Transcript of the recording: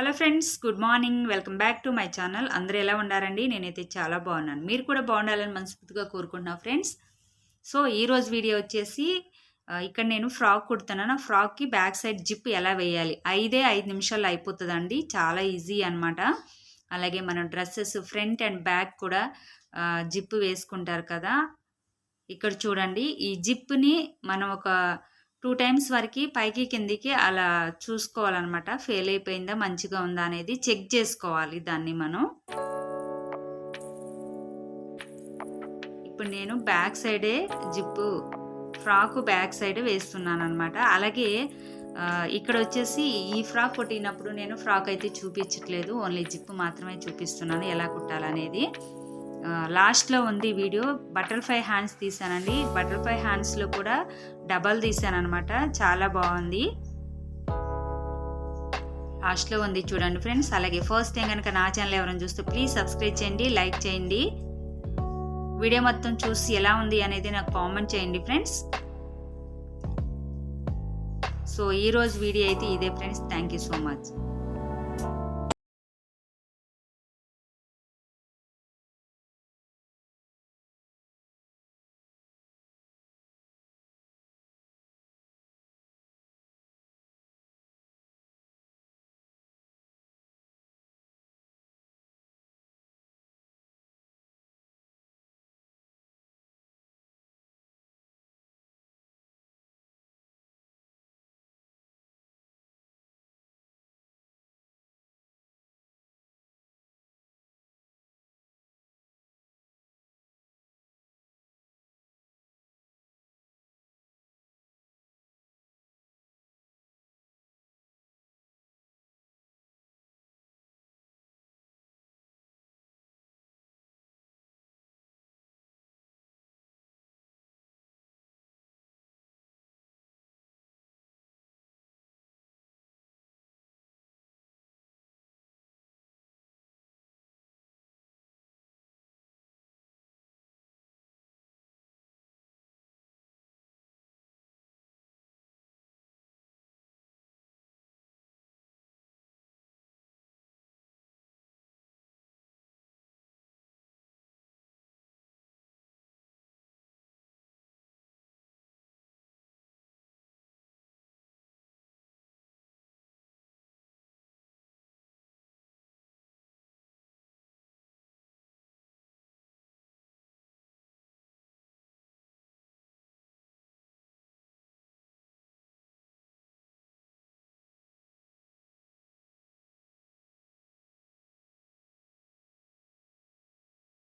Hello friends, good morning. Welcome back to my channel. అందరూ ఎలా ఉన్నారండి? నేనైతే చాలా బాగున్నాను. మీరు కూడా బాగుండాలని మనస్ఫూర్తిగా కోరుకుంటున్నా ఫ్రెండ్స్. సో ఈరోజు వీడియో వచ్చేసి ఇక్కడ నేను ఫ్రాక్ కుడుతున్నాను. ఆ ఫ్రాక్కి బ్యాక్ సైడ్ జిప్ ఎలా వేయాలి, 5 నిమిషాల్లో అయిపోతుందండి. చాలా ఈజీ అనమాట. అలాగే మనం డ్రెస్సెస్ ఫ్రంట్ అండ్ బ్యాక్ కూడా జిప్ వేసుకుంటారు కదా. ఇక్కడ చూడండి, ఈ జిప్ని మనం ఒక 2 టైమ్స్ వరకు పైకి కిందికి అలా చూసుకోవాలన్నమాట. ఫెయిల్ అయిపోయిందా, మంచిగా ఉందా అనేది చెక్ చేసుకోవాలి దాన్ని మనం. ఇప్పుడు నేను బ్యాక్ సైడే జిప్పు ఫ్రాక్ బ్యాక్ సైడ్ వేస్తున్నాను అనమాట. అలాగే ఇక్కడ వచ్చేసి ఈ ఫ్రాక్ కుట్టినప్పుడు నేను ఫ్రాక్ అయితే చూపించట్లేదు, ఓన్లీ జిప్ మాత్రమే చూపిస్తున్నాను ఎలా కుట్టాలనేది. లాస్ట్లో ఉంది వీడియో. బటర్ఫ్లై హ్యాండ్స్ తీసానండి. బటర్ఫ్లై హ్యాండ్స్లో కూడా డబల్ తీసాను అనమాట. చాలా బాగుంది. లాస్ట్లో ఉంది చూడండి ఫ్రెండ్స్. అలాగే ఫస్ట్ టైం కనుక నా ఛానల్ ఎవరైనా చూస్తే ప్లీజ్ సబ్స్క్రైబ్ చేయండి, లైక్ చేయండి. వీడియో మొత్తం చూసి ఎలా ఉంది అనేది నాకు కామెంట్ చేయండి ఫ్రెండ్స్. సో ఈరోజు వీడియో అయితే ఇదే friends. Thank you so much.